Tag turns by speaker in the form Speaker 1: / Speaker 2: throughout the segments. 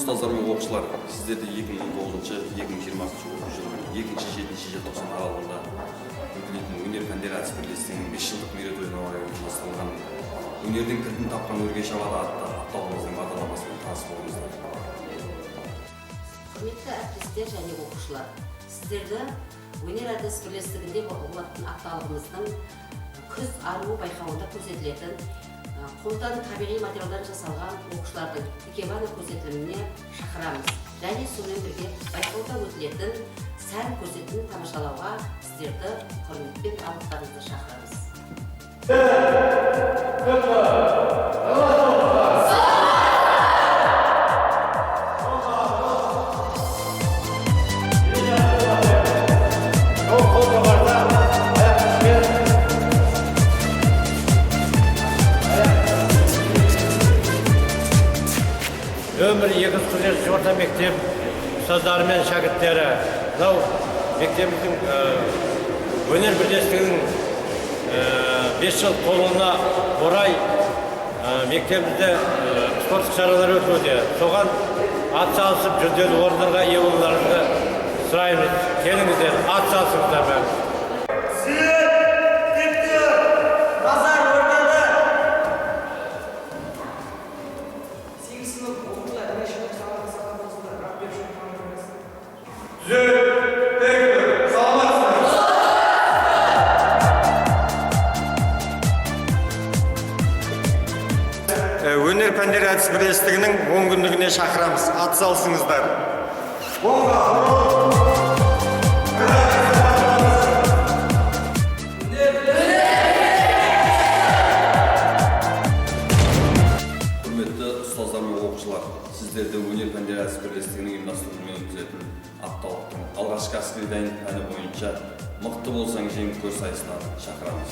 Speaker 1: ұстаздар мен оқушылар, сіздерді 2019-2020 оқу жылының 2-7 желтоқсан аралығында өтілетін өнер пәндері әдіс бірлестігінің 5 жылдық мерейтойына орай ұйымдастырылған өнердің кілтін тапқан өрге шабады атты апталығымыздың бағдарламасымен таныс болыңыздар.
Speaker 2: Құрметті әріптестер және оқушылар, сіздерді өнер әдіс бірлестігінде болатын апталығымыздың күз аруы байқауында көрсетілетін қолдан табиғи материалдан жасалған оқушылардың икебана көрсетіліміне шақырамыз. Және сонымен бірге байқауда өтілетін сән көрсетілімін тамашалауға сіздерді құрметпен барлықтарыңызды шақырамыз.
Speaker 3: Өмір 2 орта мектеп ұстаздары мен шәкірттері, мектебіміздің өнер бірлестігінің 5 жыл толуына орай мектебімізде спорттық шаралар өтуде. Соған атсалысып жүлделі орындарға ие болуларыңызды сұраймыз. Келіңіздер, атсалысыңыздар бәрі.
Speaker 4: Өнер пәндері әдіс бірлестігінің 10 күндігіне шақырамыз. Атсалысыңыздар.
Speaker 1: Құрметті ұстаздар мен оқушылар, сіздерді өнер пәндері әдіс бірлестігінің ұйымдастыруымен өткізетін апталықтың алғашқы әскери дайындық пәні бойынша мықты болсаң жеңіп көр сайысына шақырамыз.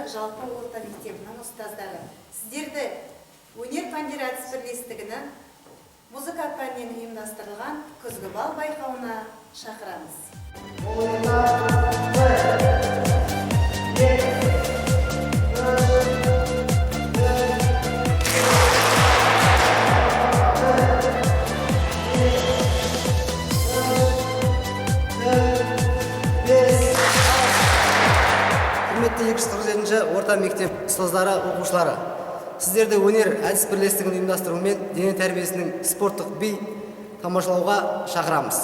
Speaker 5: Жалпы орта мектебінің ұстаздары, сіздерді өнер пәндері әдіс бірлестігінің музыка пәнінен ұйымдастырылған күзгі бал байқауына шақырамыз.
Speaker 6: Құрметті 247-ші орта мектеп ұстаздары, оқушылары, сіздерді өнер әдіс бірлестігінің ұйымдастыруымен дене тәрбиесінің спорттық би тамашалауға шақырамыз.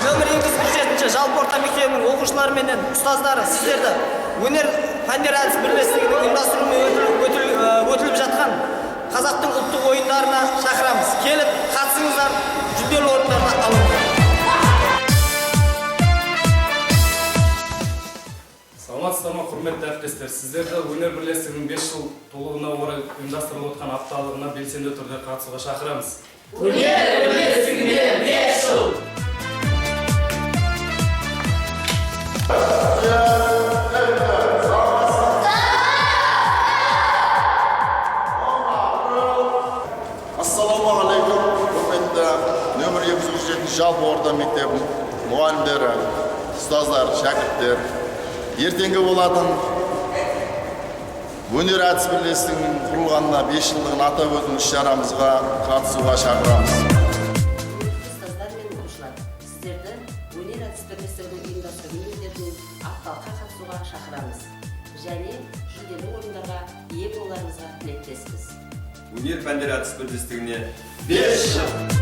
Speaker 6: Нөмір 247-ші жалпы орта мектебінің оқушылары мен ұстаздары, сіздерді өнер пәндері әдіс бірлестігінің ұйымдастыруымен өтіліп жатқан қазақтың ұлттық ойындарына шақырамыз. Келіп, қатысыңыздар, жүлделі орындарды алыңыздар.
Speaker 7: Саламатсыздар ма, құрметті әріптестер, сіздерді өнер бірлестігінің 5 жыл толуына орай ұйымдастырылып отқан апталығына белсенді түрде қатысуға шақырамыз.
Speaker 8: Өнер бірлестігіне 5 жыл!
Speaker 9: Ассалаумағалейкум, құрметті нөмір 247 жалпы орта мектебінің мұғалімдері, ұстаздар, шәкірттер, ертеңгі болатын өнер әдіс бірлестігінің құрылғанына 5 жылдығын атап өту іс-шарамызға қатысуға шақырамыз.
Speaker 2: Ұстаздар мен оқушылар, сіздерді өнер әдіс бірлестігінің ұйымдастыруымен өтетін апталыққа қатысуға шақырамыз. Және жүлделі орындарға ие болуларыңызға тілектеспіз.
Speaker 1: Өнер пәндері әдіс бірлестігіне
Speaker 9: 5 жыл!